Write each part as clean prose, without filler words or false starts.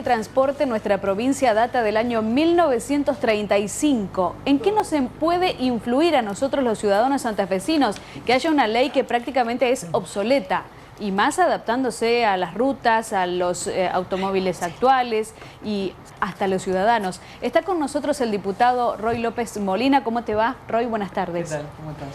de transporte en nuestra provincia data del año 1935. ¿En qué nos puede influir a nosotros los ciudadanos santafesinos que haya una ley que prácticamente es obsoleta? Y más adaptándose a las rutas, a los automóviles actuales y hasta los ciudadanos. Está con nosotros el diputado Roy López Molina. ¿Cómo te va, Roy? Buenas tardes. ¿Qué tal? ¿Cómo estás?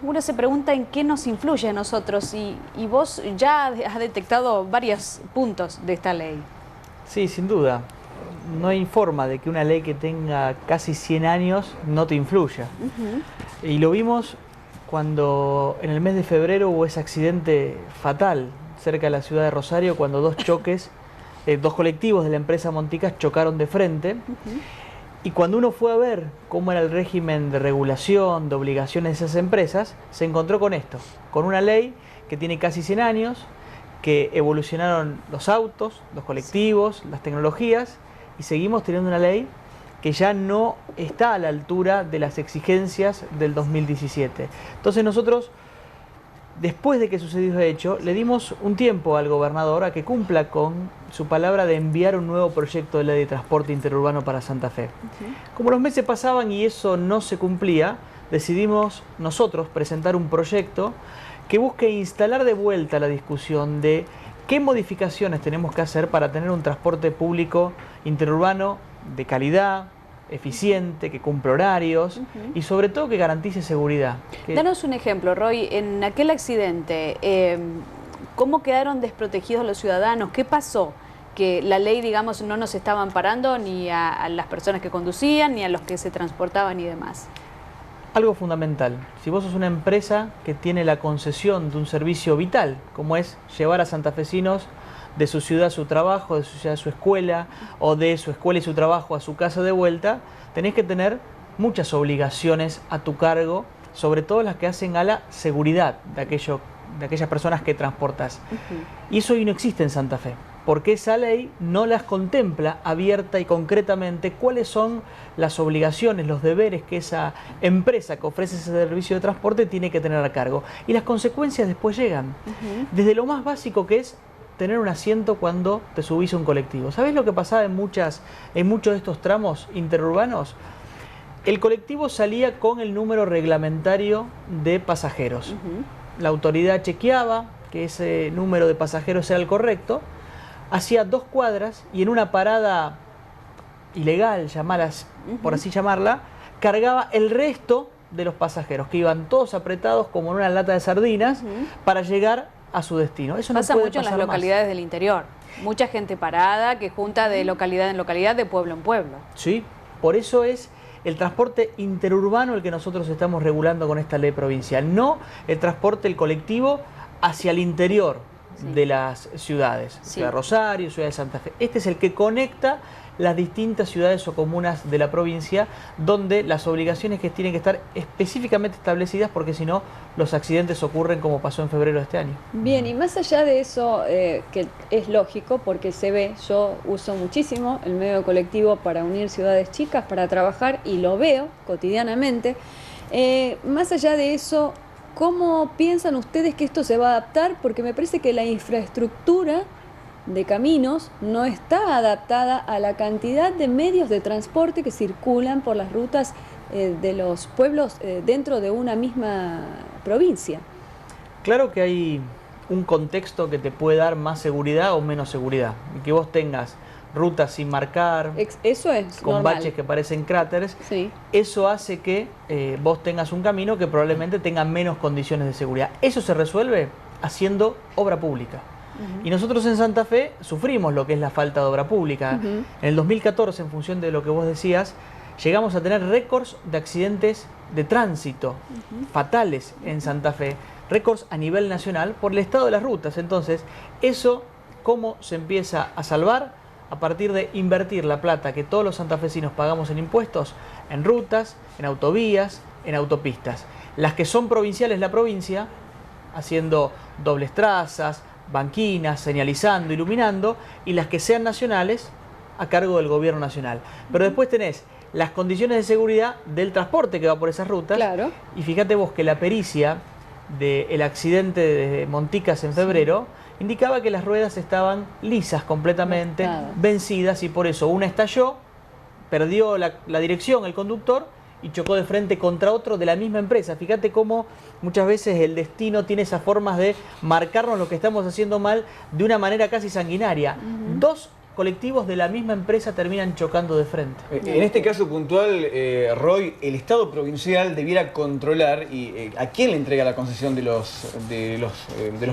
Uno se pregunta en qué nos influye a nosotros y vos ya has detectado varios puntos de esta ley. Sí, sin duda. No hay forma de que una ley que tenga casi 100 años no te influya. Y lo vimos cuando en el mes de febrero hubo ese accidente fatal cerca de la ciudad de Rosario, cuando dos colectivos de la empresa Monticas chocaron de frente. Y cuando uno fue a ver cómo era el régimen de regulación, de obligaciones de esas empresas, se encontró con esto, con una ley que tiene casi 100 años, que evolucionaron los autos, los colectivos, las tecnologías, y seguimos teniendo una ley que ya no está a la altura de las exigencias del 2017. Entonces nosotros, después de que sucedió ese hecho, le dimos un tiempo al gobernador a que cumpla con su palabra de enviar un nuevo proyecto de ley de transporte interurbano para Santa Fe. Como los meses pasaban y eso no se cumplía, decidimos nosotros presentar un proyecto que busque instalar de vuelta la discusión de qué modificaciones tenemos que hacer para tener un transporte público interurbano de calidad, eficiente, que cumpla horarios y sobre todo que garantice seguridad. Danos un ejemplo, Roy. En aquel accidente, ¿cómo quedaron desprotegidos los ciudadanos? ¿Qué pasó? Que la ley, digamos, no nos estaba amparando ni a las personas que conducían, ni a los que se transportaban y demás. Algo fundamental, si vos sos una empresa que tiene la concesión de un servicio vital, como es llevar a santafesinos de su ciudad a su trabajo, de su ciudad a su escuela, o de su escuela y su trabajo a su casa de vuelta, tenés que tener muchas obligaciones a tu cargo, sobre todo las que hacen a la seguridad de aquellas personas que transportas. Y eso hoy no existe en Santa Fe, porque esa ley no las contempla abierta y concretamente cuáles son las obligaciones, los deberes que esa empresa que ofrece ese servicio de transporte tiene que tener a cargo. Y las consecuencias después llegan. Desde lo más básico que es tener un asiento cuando te subís a un colectivo. ¿Sabés lo que pasaba en muchos de estos tramos interurbanos? El colectivo salía con el número reglamentario de pasajeros. La autoridad chequeaba que ese número de pasajeros era el correcto, hacía 2 cuadras y en una parada ilegal, por así llamarla, cargaba el resto de los pasajeros, que iban todos apretados como en una lata de sardinas para llegar a su destino. Eso pasa no puede mucho en las pasar localidades más. Del interior. Mucha gente parada que junta de localidad en localidad, de pueblo en pueblo. Sí, por eso es el transporte interurbano el que nosotros estamos regulando con esta ley provincial, no el transporte, el colectivo hacia el interior de las ciudades, Ciudad de Rosario, Ciudad de Santa Fe. Este es el que conecta las distintas ciudades o comunas de la provincia, donde las obligaciones que tienen que estar específicamente establecidas, porque si no, los accidentes ocurren como pasó en febrero de este año. Bien, y más allá de eso, que es lógico, porque se ve, yo uso muchísimo el medio colectivo para unir ciudades chicas, para trabajar, y lo veo cotidianamente. Más allá de eso, ¿cómo piensan ustedes que esto se va a adaptar? Porque me parece que la infraestructura de caminos no está adaptada a la cantidad de medios de transporte que circulan por las rutas de los pueblos dentro de una misma provincia. Claro que hay un contexto que te puede dar más seguridad o menos seguridad. Y que vos tengas rutas sin marcar, eso es con normal. baches que parecen cráteres, Sí. Eso hace que vos tengas un camino que probablemente tenga menos condiciones de seguridad. Eso se resuelve haciendo obra pública. Y nosotros en Santa Fe sufrimos lo que es la falta de obra pública. En el 2014, en función de lo que vos decías, llegamos a tener récords de accidentes de tránsito fatales en Santa Fe, récords a nivel nacional por el estado de las rutas. Entonces, eso, ¿cómo se empieza a salvar? A partir de invertir la plata que todos los santafesinos pagamos en impuestos, en rutas, en autovías, en autopistas. Las que son provinciales, la provincia, haciendo dobles trazas, banquinas, señalizando, iluminando, y las que sean nacionales a cargo del gobierno nacional. Pero después tenés las condiciones de seguridad del transporte que va por esas rutas. Claro. Y fíjate vos que la pericia del accidente de Monticas en febrero indicaba que las ruedas estaban lisas completamente, Gastadas. vencidas, y por eso una estalló, perdió la dirección el conductor y chocó de frente contra otro de la misma empresa. Fíjate cómo muchas veces el destino tiene esas formas de marcarnos lo que estamos haciendo mal de una manera casi sanguinaria. Dos colectivos de la misma empresa terminan chocando de frente. En este caso puntual, Roy, el Estado provincial debiera controlar a quién le entrega la concesión de los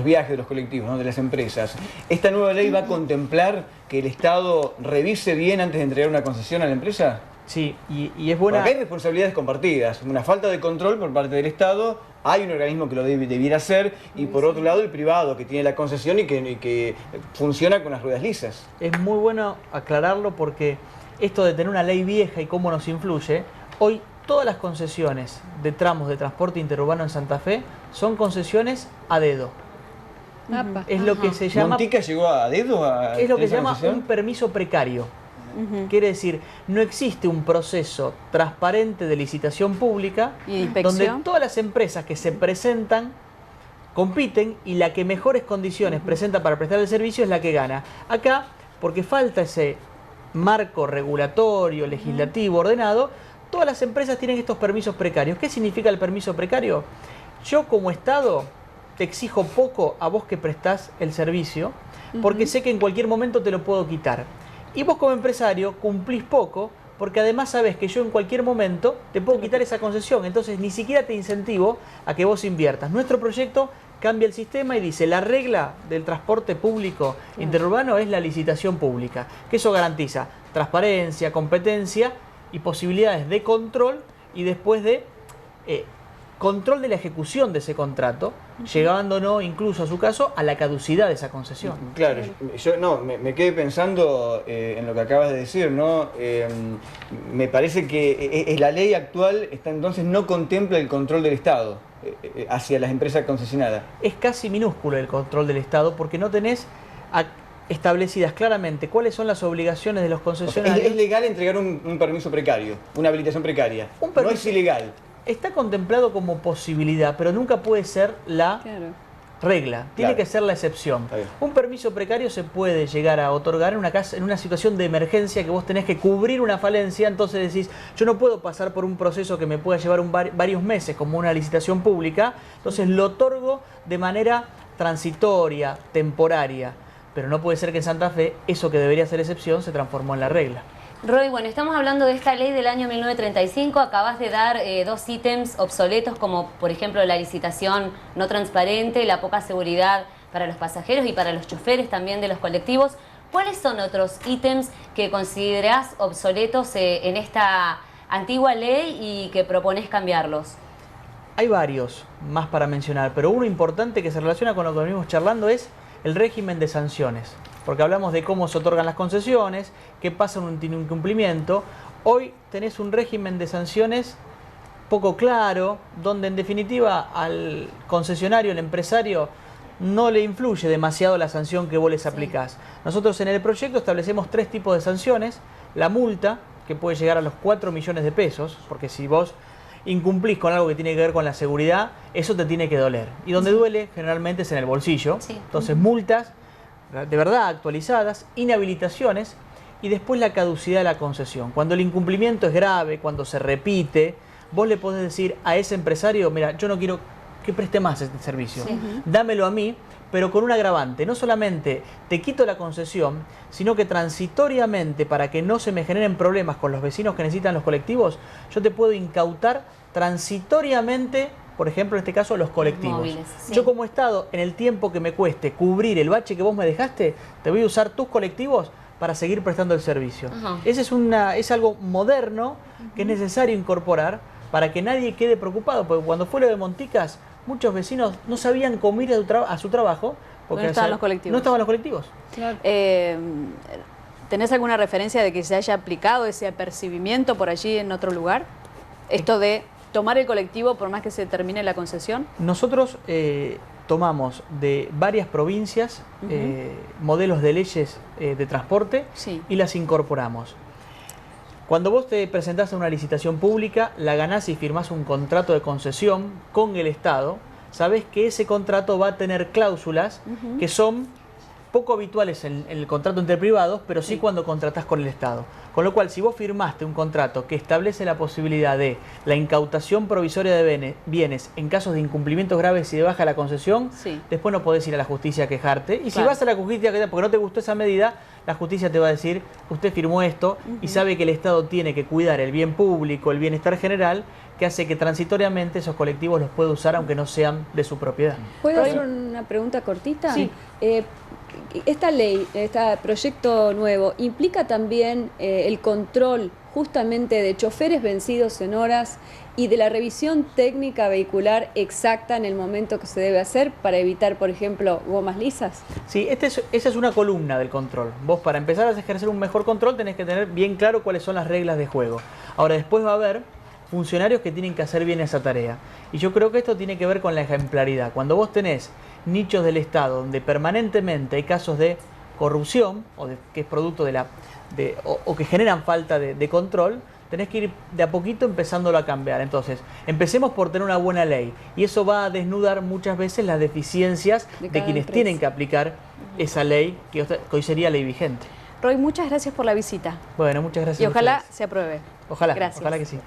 viajes, de los colectivos, ¿no? De las empresas. ¿Esta nueva ley va a contemplar que el Estado revise bien antes de entregar una concesión a la empresa? Sí, y es buena... Porque hay responsabilidades compartidas, una falta de control por parte del Estado, hay un organismo que lo debiera hacer, y por otro lado el privado que tiene la concesión y que funciona con las ruedas lisas. Es muy bueno aclararlo porque esto de tener una ley vieja y cómo nos influye, hoy todas las concesiones de tramos de transporte interurbano en Santa Fe son concesiones a dedo. Apa. Es lo que se llama... ¿Montica llegó a dedo a Es lo que esa se llama concesión? un permiso precario. Quiere decir, no existe un proceso transparente de licitación pública ¿Y de inspección? donde todas las empresas que se presentan compiten y la que mejores condiciones presenta para prestar el servicio es la que gana. Acá, porque falta ese marco regulatorio, legislativo, ordenado, todas las empresas tienen estos permisos precarios. ¿Qué significa el permiso precario? Yo como Estado te exijo poco a vos que prestás el servicio, porque sé que en cualquier momento te lo puedo quitar. Y vos como empresario cumplís poco, porque además sabés que yo en cualquier momento te puedo quitar esa concesión. Entonces ni siquiera te incentivo a que vos inviertas. Nuestro proyecto cambia el sistema y dice, la regla del transporte público interurbano es la licitación pública, que eso garantiza transparencia, competencia y posibilidades de control, y después de control de la ejecución de ese contrato, llegándonos incluso a su caso a la caducidad de esa concesión. Claro, yo me quedé pensando en lo que acabas de decir, ¿no? Me parece que la ley actual entonces no contempla el control del Estado hacia las empresas concesionadas. Es casi minúsculo el control del Estado porque no tenés establecidas claramente cuáles son las obligaciones de los O sea, concesionarios. es legal entregar un permiso precario, una habilitación precaria. Un permiso- No es ilegal. Está contemplado como posibilidad, pero nunca puede ser la Claro. regla, tiene Claro. que ser la excepción. Está bien. Un permiso precario se puede llegar a otorgar en una situación de emergencia que vos tenés que cubrir una falencia, entonces decís, yo no puedo pasar por un proceso que me pueda llevar varios meses como una licitación pública, entonces lo otorgo de manera transitoria, temporaria, pero no puede ser que en Santa Fe eso que debería ser excepción se transformó en la regla. Roy, bueno, estamos hablando de esta ley del año 1935, acabas de dar dos ítems obsoletos como por ejemplo la licitación no transparente, la poca seguridad para los pasajeros y para los choferes también de los colectivos. ¿Cuáles son otros ítems que considerás obsoletos en esta antigua ley y que propones cambiarlos? Hay varios más para mencionar, pero uno importante que se relaciona con lo que venimos charlando es el régimen de sanciones. Porque hablamos de cómo se otorgan las concesiones, qué pasa en un incumplimiento. Hoy tenés un régimen de sanciones poco claro, donde en definitiva al concesionario, al empresario, no le influye demasiado la sanción que vos les aplicás. Nosotros en el proyecto establecemos 3 tipos de sanciones. La multa, que puede llegar a los 4 millones de pesos, porque si vos incumplís con algo que tiene que ver con la seguridad, eso te tiene que doler. Y donde duele generalmente es en el bolsillo. Sí. Entonces multas de verdad actualizadas, inhabilitaciones y después la caducidad de la concesión. Cuando el incumplimiento es grave, cuando se repite, vos le podés decir a ese empresario, mira, yo no quiero que preste más este servicio, dámelo a mí, pero con un agravante. No solamente te quito la concesión, sino que transitoriamente, para que no se me generen problemas con los vecinos que necesitan los colectivos, yo te puedo incautar transitoriamente, por ejemplo, en este caso, los colectivos. Móviles, sí. Yo como Estado, en el tiempo que me cueste cubrir el bache que vos me dejaste, te voy a usar tus colectivos para seguir prestando el servicio. Ajá. Ese es algo moderno que es necesario incorporar para que nadie quede preocupado, porque cuando fue lo de Monticas, muchos vecinos no sabían cómo ir a su trabajo porque No estaban los colectivos. No estaban los colectivos. Claro. ¿Tenés alguna referencia de que se haya aplicado ese apercibimiento por allí en otro lugar? Esto de tomar el colectivo por más que se termine la concesión. Nosotros tomamos de varias provincias modelos de leyes de transporte Sí. y las incorporamos. Cuando vos te presentás a una licitación pública, la ganás y firmás un contrato de concesión con el Estado, sabés que ese contrato va a tener cláusulas que son poco habituales en el contrato entre privados, pero sí cuando contratás con el Estado. Con lo cual, si vos firmaste un contrato que establece la posibilidad de la incautación provisoria de bienes en casos de incumplimientos graves y de baja la concesión, Sí. después no podés ir a la justicia a quejarte. Y si Claro. vas a la justicia porque no te gustó esa medida, la justicia te va a decir, usted firmó esto y sabe que el Estado tiene que cuidar el bien público, el bienestar general, que hace que transitoriamente esos colectivos los pueda usar aunque no sean de su propiedad. ¿Puedo Roy. hacer una pregunta cortita? Sí. Esta ley, este proyecto nuevo, ¿implica también el control justamente de choferes vencidos en horas y de la revisión técnica vehicular exacta en el momento que se debe hacer para evitar, por ejemplo, gomas lisas? Sí, esa es una columna del control. Vos para empezar a ejercer un mejor control tenés que tener bien claro cuáles son las reglas de juego. Ahora después va a haber funcionarios que tienen que hacer bien esa tarea. Y yo creo que esto tiene que ver con la ejemplaridad. Cuando vos tenés nichos del Estado donde permanentemente hay casos de corrupción, que es producto o que generan falta de control, tenés que ir de a poquito empezándolo a cambiar. Entonces, empecemos por tener una buena ley. Y eso va a desnudar muchas veces las deficiencias De de cada quienes empresa. tienen que aplicar esa ley, que hoy sería ley vigente. Roy, muchas gracias por la visita. Bueno, muchas gracias. Y a ojalá ustedes. se apruebe. Ojalá, Gracias. ojalá que sí.